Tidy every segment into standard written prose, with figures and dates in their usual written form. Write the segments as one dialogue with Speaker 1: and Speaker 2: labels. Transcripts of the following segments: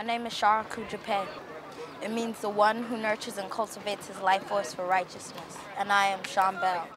Speaker 1: name is Shara Kujape. It means the one who nurtures and cultivates his life force for righteousness. And I am Sean Bell.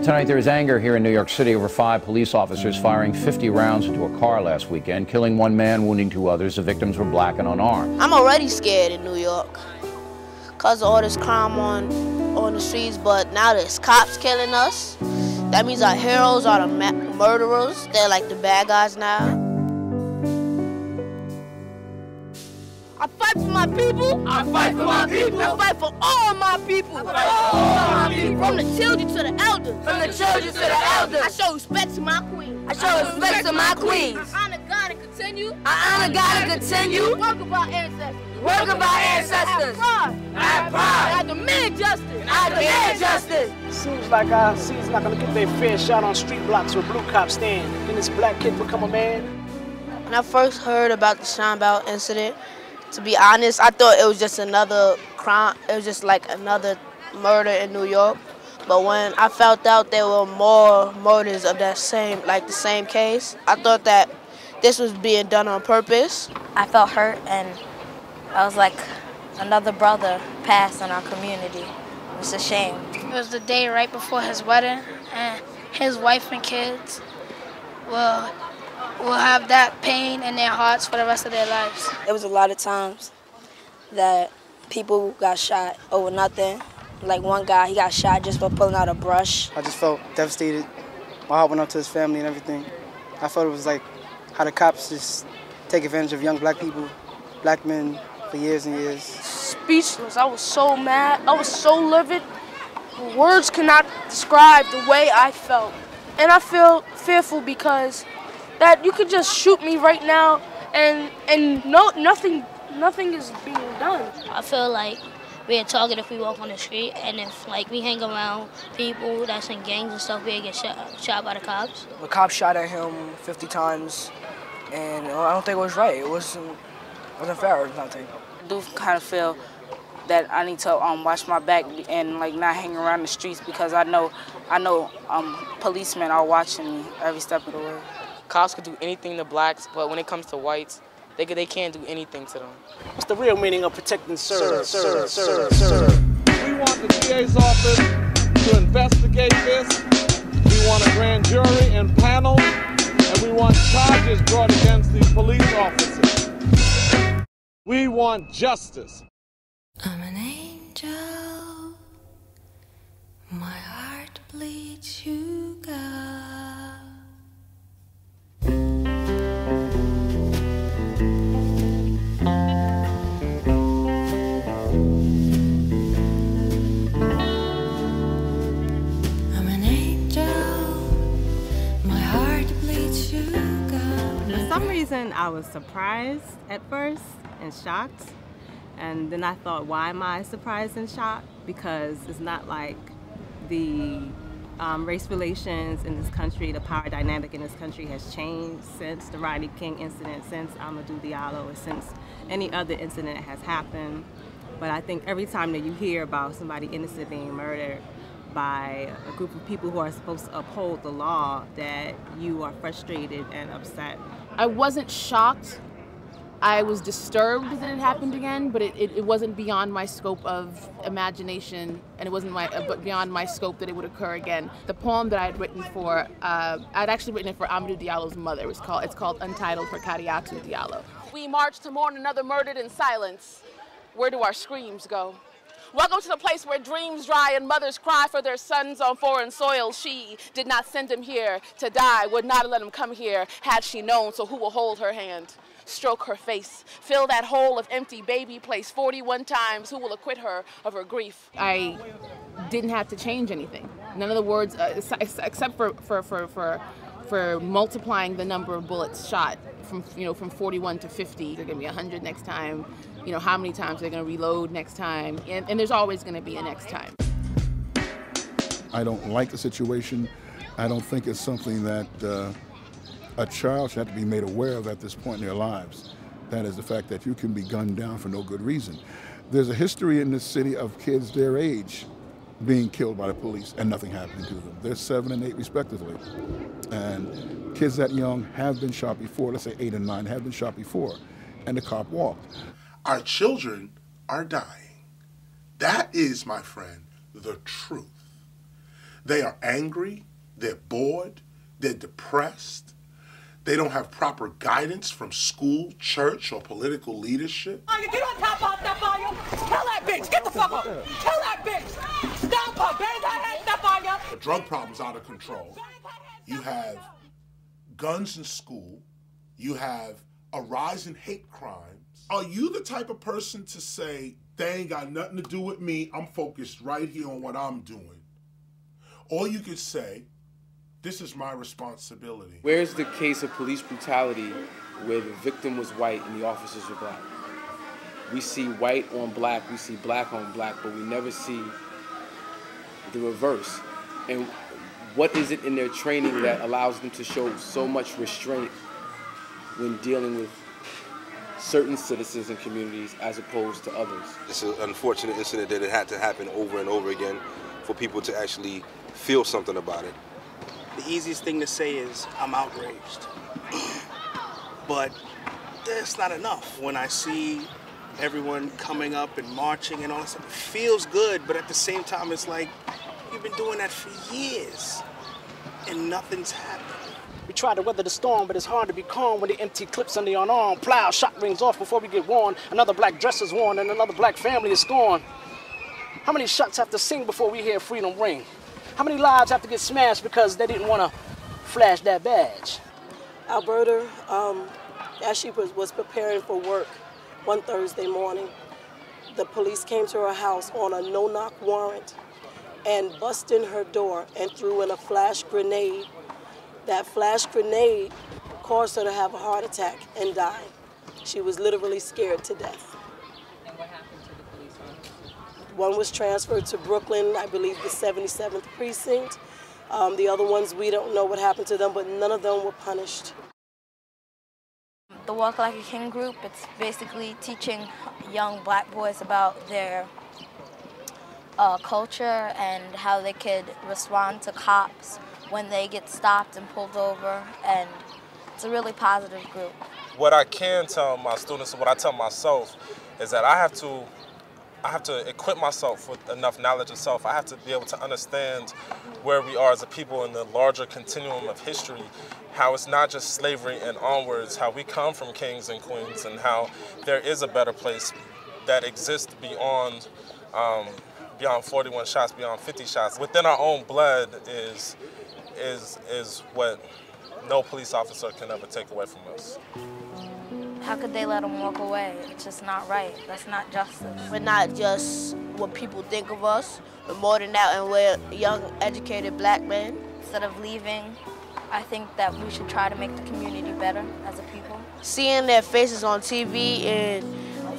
Speaker 2: Tonight there is anger here in New York City over 5 police officers firing 50 rounds into a car last weekend, killing 1 man, wounding 2 others. The victims were black and unarmed.
Speaker 3: I'm already scared in New York because of all this crime on the streets, but now there's cops killing us. That means our heroes are the murderers. They're like the bad guys now. I fight for my people. I fight for my people. I fight for all my people. From the children to the elders. From the children to the elders. I show respect to my queen. I show respect to my queens. I honor God and continue. I honor God and continue. Work of our ancestors. Work of our ancestors. I have pride. I demand justice. I demand justice.
Speaker 4: Seems like our city's not gonna get their fair shot on street blocks where blue cops stand. Can this black kid become a man?
Speaker 3: When I first heard about the Sean Bell incident, to be honest, I thought it was just another crime. It was just like another murder in New York. But when I found out there were more murders of that same, like the same case, I thought that this was being done on purpose.
Speaker 1: I felt hurt, and I was like, another brother passed in our community. It's a shame.
Speaker 5: It was the day right before his wedding, and his wife and kids will have that pain in their hearts for the rest of their lives.
Speaker 3: There was a lot of times that people got shot over nothing. Like one guy, he got shot just for pulling out a brush.
Speaker 6: I just felt devastated. My heart went out to his family and everything. I felt it was like how the cops just take advantage of young black people, black men, for years and years.
Speaker 7: Speechless. I was so mad. I was so livid. Words cannot describe the way I felt. And I feel fearful because that you could just shoot me right now and nothing is being done.
Speaker 8: I feel like we're a target if we walk on the street, and if like we hang around people that's in gangs and stuff, we get shot by the cops.
Speaker 9: The cops shot at him 50 times, and I don't think it was right. It wasn't fair or nothing.
Speaker 10: I do kind of feel that I need to watch my back and like not hang around the streets because I know policemen are watching me every step of the way.
Speaker 11: Cops could do anything to blacks, but when it comes to whites, they can't do anything to them.
Speaker 4: What's the real meaning of protecting sir?
Speaker 12: We want the DA's office to investigate this. We want a grand jury and panel, and we want charges brought against these police officers. We want justice.
Speaker 13: I'm an angel. My heart bleeds sugar.
Speaker 14: For some reason, I was surprised at first and shocked, and then I thought, why am I surprised and shocked? Because it's not like the race relations in this country, the power dynamic in this country has changed since the Rodney King incident, since Amadou Diallo, or since any other incident has happened. But I think every time that you hear about somebody innocent being murdered by a group of people who are supposed to uphold the law, that you are frustrated and upset.
Speaker 15: I wasn't shocked. I was disturbed that it happened again, but it wasn't beyond my scope of imagination, and it wasn't beyond my scope that it would occur again. The poem that I had written for, I'd actually written it for Amadou Diallo's mother. It's called Untitled for Kadiatou Diallo. We march to mourn another murdered in silence. Where do our screams go? Welcome to the place where dreams dry and mothers cry for their sons on foreign soil. She did not send him here to die, would not let him come here had she known, so who will hold her hand? Stroke her face, fill that hole of empty baby place 41 times, who will acquit her of her grief? I didn't have to change anything. None of the words, except for multiplying the number of bullets shot from 41 to 50. They're gonna be 100 next time. You know, how many times they're gonna reload next time, and there's always gonna be a next time.
Speaker 16: I don't like the situation. I don't think it's something that a child should have to be made aware of at this point in their lives. That is the fact that you can be gunned down for no good reason. There's a history in this city of kids their age being killed by the police and nothing happening to them. They're 7 and 8 respectively. And kids that young have been shot before, let's say 8 and 9, have been shot before. and the cop walked.
Speaker 17: Our children are dying. That is, my friend, the truth. They are angry, they're bored, they're depressed. They don't have proper guidance from school, church, or political leadership.
Speaker 18: Get on top of that fire. Tell that bitch, get the fuck up. Tell that bitch, stop her, bang her head, stop fire.
Speaker 17: The drug problem's out of control. You have guns in school. You have a rise in hate crimes. Are you the type of person to say, they ain't got nothing to do with me, I'm focused right here on what I'm doing? Or you could say, this is my responsibility.
Speaker 19: Where's the case of police brutality where the victim was white and the officers were black? We see white on black, we see black on black, but we never see the reverse. And what is it in their training that allows them to show so much restraint when dealing with certain citizens and communities as opposed to others?
Speaker 20: It's an unfortunate incident that it had to happen over and over again for people to actually feel something about it.
Speaker 4: The easiest thing to say is, I'm outraged. But that's not enough. When I see everyone coming up and marching and all that stuff, it feels good, but at the same time, it's like, you've been doing that for years, and nothing's happened. We try to weather the storm, but it's hard to be calm when the empty clips under your arm. Plow, shot rings off before we get worn. Another black dress is worn, and another black family is scorned. How many shots have to sing before we hear freedom ring? How many lives have to get smashed because they didn't want to flash that badge?
Speaker 21: Alberta, as she was preparing for work one Thursday morning, the police came to her house on a no-knock warrant and busted in her door and threw in a flash grenade. That flash grenade caused her to have a heart attack and die. She was literally scared to death.
Speaker 22: And what happened to the police officers?
Speaker 21: One was transferred to Brooklyn, I believe the 77th precinct. The other ones, we don't know what happened to them, but none of them were punished.
Speaker 1: The Walk Like a King group, it's basically teaching young black boys about their culture and how they could respond to cops when they get stopped and pulled over, and it's a really positive group.
Speaker 12: What I can tell my students, and what I tell myself, is that I have to equip myself with enough knowledge of self. I have to be able to understand where we are as a people in the larger continuum of history, how it's not just slavery and onwards, how we come from kings and queens, and how there is a better place that exists beyond 41 shots, beyond 50 shots. Within our own blood is what no police officer can ever take away from us.
Speaker 1: How could they let them walk away? It's just not right. That's not justice.
Speaker 3: We're not just what people think of us, but more than that, and we're young, educated black men.
Speaker 1: Instead of leaving, I think that we should try to make the community better as a people.
Speaker 3: Seeing their faces on TV and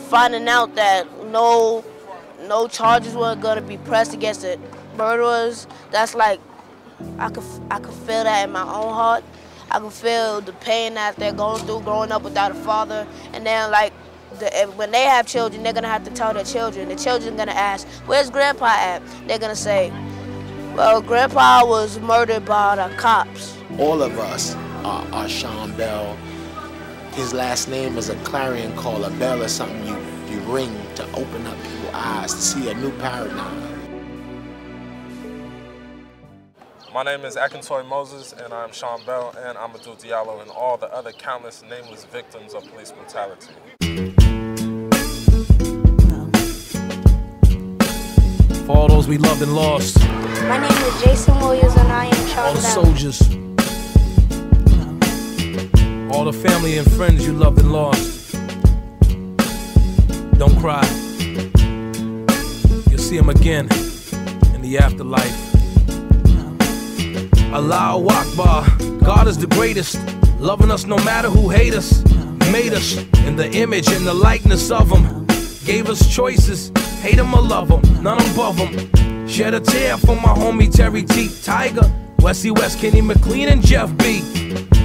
Speaker 3: finding out that no charges were gonna be pressed against the murderers, that's like, I could feel that in my own heart. I can feel the pain that they're going through growing up without a father. And then, like, when they have children, they're going to have to tell their children. The children are going to ask, where's Grandpa at? They're going to say, well, Grandpa was murdered by the cops.
Speaker 23: All of us are Sean Bell. His last name is a clarion call. A bell is something you ring to open up people's eyes, to see a new paradigm.
Speaker 12: My name is Akintoye Moses, and I'm Sean Bell, and Amadou Diallo, and all the other countless nameless victims of police brutality.
Speaker 24: For all those we loved and lost.
Speaker 1: My name is Jason Williams, and I am Sean
Speaker 24: All the
Speaker 1: Bell.
Speaker 24: soldiers. All the family and friends you loved and lost. Don't cry. You'll see them again in the afterlife. Allahu Akbar, God is the greatest, loving us no matter who hate us, made us in the image and the likeness of him, gave us choices, hate him or love him, none above him. Shed a tear for my homie Terry T, Tiger, Wesley West, Kenny McLean and Jeff B,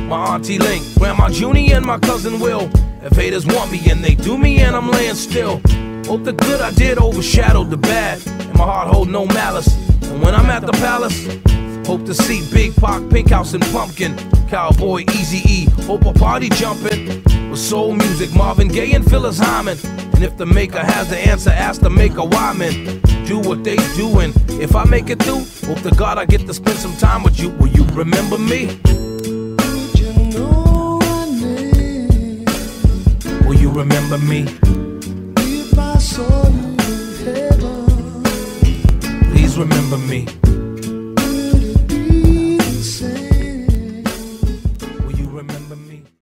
Speaker 24: my auntie Link, Grandma Junie and my cousin Will. If haters want me and they do me and I'm laying still, hope the good I did overshadowed the bad, and my heart hold no malice. And when I'm at the palace, hope to see Big Pac, Pink House and Pumpkin, Cowboy, Eazy-E, hope a party jumping. with soul music, Marvin Gaye and Phyllis Hyman. And if the maker has the answer, ask the maker why men do what they do. And if I make it through, hope to God I get to spend some time with you. Will you remember me? Will you remember me?
Speaker 2: If I saw you in heaven,
Speaker 24: please remember me.